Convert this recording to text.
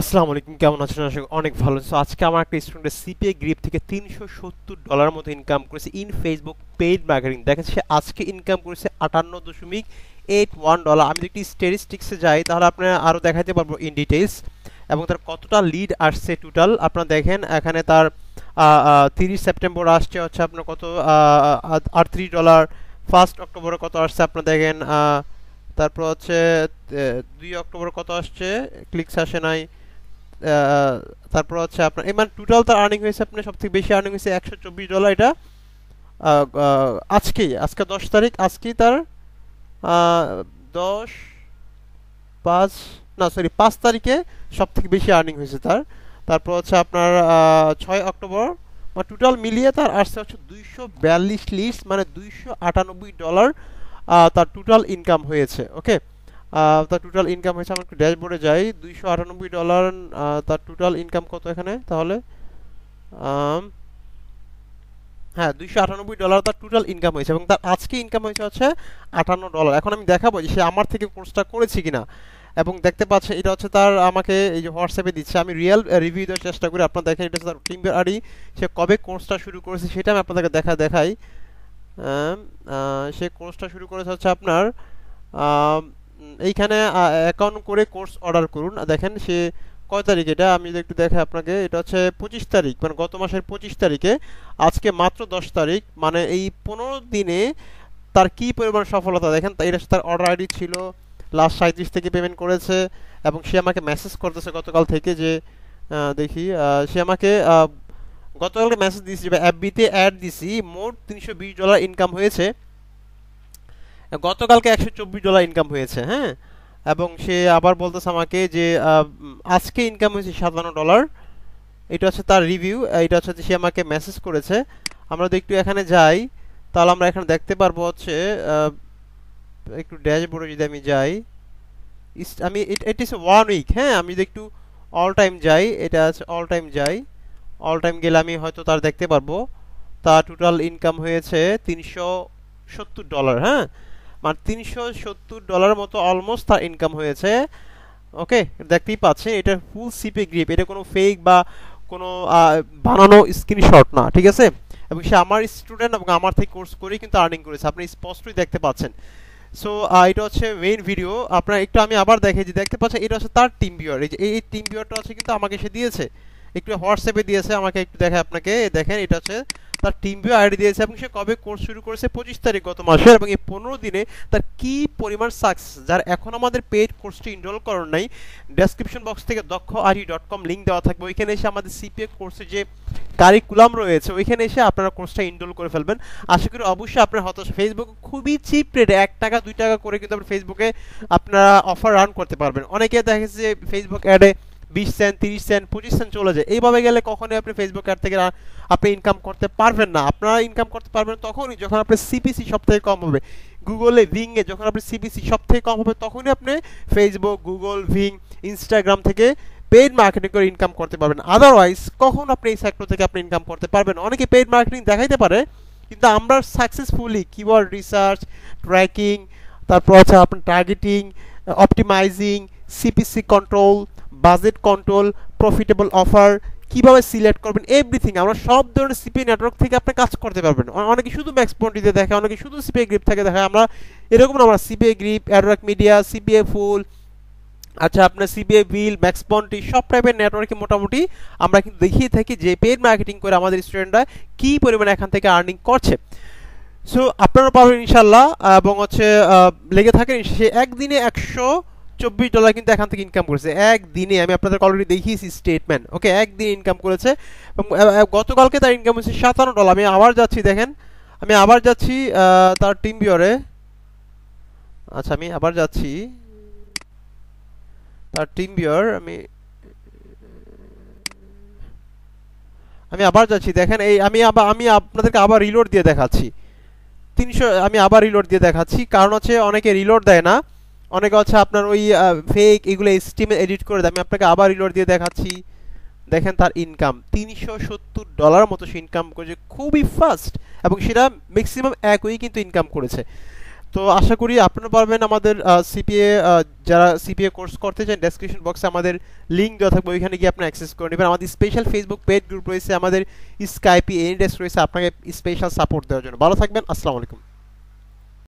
আসসালামু আলাইকুম, কেমন আছেন? আশা করি অনেক ভালো। সো আজকে আমার একটা স্টুডেন্টের সিপিএ গ্রিপ থেকে $370 মতো ইনকাম করেছে ইন ফেসবুক পেইড মার্কেটিং। দেখেন সে আজকে ইনকাম করেছে $58.81। আমি যদি একটি স্ট্যাটিস্টিক্সে যাই তাহলে আপনারা আরও দেখাতে পারবো ইন ডিটেইলস, এবং তার কতটা লিড আসছে টোটাল আপনারা দেখেন। এখানে তার 30 সেপ্টেম্বর আসছে হচ্ছে আপনার কত $38। 1 অক্টোবরে কত আসছে আপনারা দেখেন। তারপর হচ্ছে 2 অক্টোবর কত আসছে, ক্লিকস আসে নাই। আহ, তারপর হচ্ছে আপনার মানে টোটাল তার আর্নিং হয়েছে, আপনার সব থেকে বেশি আর্নিং হয়েছে $124। এটা আজকে 10 তারিখ, আজকেই তার 10/5, না সরি 5 তারিখে সব থেকে বেশি আর্নিং হয়েছে তার। তারপর হচ্ছে আপনার 6 অক্টোবর, মানে টোটাল মিলিয়ে তার আসছে হচ্ছে 242 লিডস, মানে $298 তার টোটাল ইনকাম হয়েছে। ওকে, তার টোটাল ইনকাম হয়েছে, আমরা একটু ড্যাশবোর্ডে যাই। $298, তার টোটাল ইনকাম কত এখানে তাহলে? আম, হ্যাঁ, $298 তার টোটাল ইনকাম হয়েছে, এবং তার আজকে ইনকাম হয়েছে হচ্ছে $58। এখন আমি দেখাবো যে সে আমার থেকে কোর্সটা করেছে কিনা। এবং দেখতে পাচ্ছেন এটা হচ্ছে তার, আমাকে এই যে হোয়াটসঅ্যাপে দিচ্ছে, আমি রিয়েল রিভিউ দেওয়ার চেষ্টা করি। আপনারা দেখেন এটা হচ্ছে তার টিম আইডি, সে কবে কোর্সটা শুরু করেছে সেটা আমি আপনাদেরকে দেখাই। আম, সে কোর্সটা শুরু করেছে হচ্ছে আপনার এইখানে অ্যাকাউন্ট করে কোর্স অর্ডার করুন। দেখেন সে কয় তারিখ, এটা আমি যদি একটু দেখাই আপনাকে, এটা হচ্ছে 25 তারিখ, মানে গত মাসের 25 তারিখে। আজকে মাত্র 10 তারিখ, মানে এই 15 দিনে তার কি পরিমাণ সফলতা দেখেন। এটা তার অর্ডার আইডি ছিল, লাস্ট 37 থেকে পেমেন্ট করেছে, এবং সে আমাকে মেসেজ করতেছে গতকাল থেকে যে দেখি সে আমাকে গতকালকে মেসেজ দিয়েছে যে এফবিতে অ্যাড দিছি, মোট $320 ইনকাম হয়েছে। গতকালকে $124 ইনকাম হয়েছে, হ্যাঁ। এবং সে আবার বলতেছে আমাকে যে আজকে ইনকাম হয়েছে $57। এটা হচ্ছে তার রিভিউ, এটা হচ্ছে যে সে আমাকে মেসেজ করেছে। আমরা যদি একটু এখানে যাই তাহলে আমরা এখানে দেখতে পারবো হচ্ছে একটু ড্যাশবোর্ডে যদি আমি যাই, আমি ইট ইস 1 উইক, হ্যাঁ। আমি যদি একটু অল টাইম যাই, এটা আছে অল টাইম যাই, অল টাইম গেলে আমি হয়তো তার দেখতে পারবো তার টোটাল ইনকাম হয়েছে $370, হ্যাঁ। মানে $370 মতো অলমোস্ট তার ইনকাম হয়েছে। ওকে, দেখতেই পাচ্ছেন এটা ফুল সিপে গ্রিপ, এটা কোনো ফেক বা কোনো বানানো স্ক্রিনশট না, ঠিক আছে। এবং সে আমার স্টুডেন্ট এবং আমার থেকে কোর্স করেই কিন্তু আর্নিং করেছে, আপনি স্পষ্টই দেখতে পাচ্ছেন। সো এটা হচ্ছে মেইন ভিডিও। আপনার একটু আমি আবার দেখে যে দেখতে পাচ্ছেন এটা হচ্ছে তার টিম ভিউয়ার, এই যে এই টিম ভিউয়ারটা হচ্ছে কিন্তু আমাকে সে দিয়েছে, একটু হোয়াটসঅ্যাপে দিয়েছে আমাকে, একটু দেখে আপনাকে দেখেন। এটা হচ্ছে তার টিম ভিউ আইডি দিয়েছে, এবং সে কবে কোর্স শুরু করেছে 25 তারিখ গত মাসে, এবং এই 15 দিনে তার কি পরিমাণ সাকসেস। যার এখন আমাদের পেইড কোর্সটি ইনরোল করার নাই, ডেসক্রিপশন বক্স থেকে দক্ষআরি.com লিঙ্ক দেওয়া থাকবে, ওইখানে এসে আমাদের সিপিএ কোর্সের যে কারিকুলাম রয়েছে ওইখানে এসে আপনারা কোর্সটা ইনরোল করে ফেলবেন। আশা করি অবশ্যই আপনার হতাশ। ফেসবুক খুবই চিপ রেটে $1 $2 করে কিন্তু আপনার ফেসবুকে আপনারা অফার রান করতে পারবেন। অনেকে দেখেছে যে ফেসবুক অ্যাডে 20 সেন্ট, 30 সেন্ট, 25 সেন্ট চলে যায়। এইভাবে গেলে কখনোই আপনি ফেসবুক অ্যাড থেকে আপনি ইনকাম করতে পারবেন না। আপনারা ইনকাম করতে পারবেন তখনই যখন আপনার সিপিসি সব থেকে কম হবে। গুগলে ভিংয়ে যখন আপনার সিপিসি সব থেকে কম হবে তখনই আপনি ফেসবুক, গুগল, ভিং, ইনস্টাগ্রাম থেকে পেইড মার্কেটিং করে ইনকাম করতে পারবেন। আদারওয়াইজ কখন আপনি এই সেক্টর থেকে আপনি ইনকাম করতে পারবেন? অনেকে পেইড মার্কেটিং দেখাইতে পারে, কিন্তু আমরা সাকসেসফুলি কিওয়ার্ড রিসার্চ, ট্র্যাকিং, তারপর হচ্ছে আপনার targeting, optimising, CPC control, budget control, profitable offer কিভাবে সিলেক্ট করবেন, এভরিথিং আমরা সব ধরনের সিপি নেটওয়ার্ক থেকে আপনি কাজ করতে পারবেন। অনেকে শুধু ম্যাক্স পয়েন্টিতে দেখায়, অনেকে শুধু সিপিএ গ্রিপ থেকে দেখায়। আমরা এরকম না, আমরা CPA grip, AdWork media, CPA full, আচ্ছা আপনার সিবিএ বিল, ম্যাক্স পয়েন্টি সব টাইপের নেটওয়ার্কে মোটামুটি আমরা কিন্তু দেখিয়ে থাকি যে পেড মার্কেটিং করে আমাদের স্টুডেন্টরা কী পরিমাণে এখান থেকে আর্নিং করছে। সো আপনারা পাবেন ইনশাল্লাহ, এবং হচ্ছে লেগে থাকেন। সে একদিনে $124 কিন্তু এখান থেকে ইনকাম করেছে একদিনে। আমি আপনাদের অলরেডি দেখিয়েছি স্টেটমেন্ট। ওকে, একদিন ইনকাম করেছে, এবং গতকালকে তার ইনকাম হয়েছে $57। আমি আবার যাচ্ছি, দেখেন আমি আবার যাচ্ছি তার টিম ভিউয়ারে। আচ্ছা আমি আবার যাচ্ছি তার টিম ভিউয়ার, আমি আবার যাচ্ছি, দেখেন এই আমি আপনাদেরকে আবার রিলোড দিয়ে দেখাচ্ছি। 300, আমি আবার রিলোড দিয়ে দেখাচ্ছি, কারণ হচ্ছে অনেকে রিলোড দেয় না, অনেকে হচ্ছে আপনার ওই ফেক এগুলো স্টিমে এডিট করে দেয়। আমি আপনাকে আবার রিলোড দিয়ে দেখাচ্ছি, দেখেন তার ইনকাম $370 মতো সে ইনকাম করেছে, খুবই ফাস্ট, এবং সেটা ম্যাক্সিমাম 1 উইক কিন্তু ইনকাম করেছে। তো আশা করি আপনারা পারবেন। আমাদের সিপিএ যারা সিপিএ কোর্স করতে চান, ডেসক্রিপশন বক্সে আমাদের লিঙ্ক দেওয়া থাকবে, ওইখানে গিয়ে আপনি অ্যাক্সেস করে নেবেন। আমাদের স্পেশাল ফেসবুক পেজ গ্রুপ রয়েছে, আমাদের স্কাইপি এনি ডেস্ক রয়েছে আপনাকে স্পেশাল সাপোর্ট দেওয়ার জন্য। ভালো থাকবেন, আসসালামু আলাইকুম।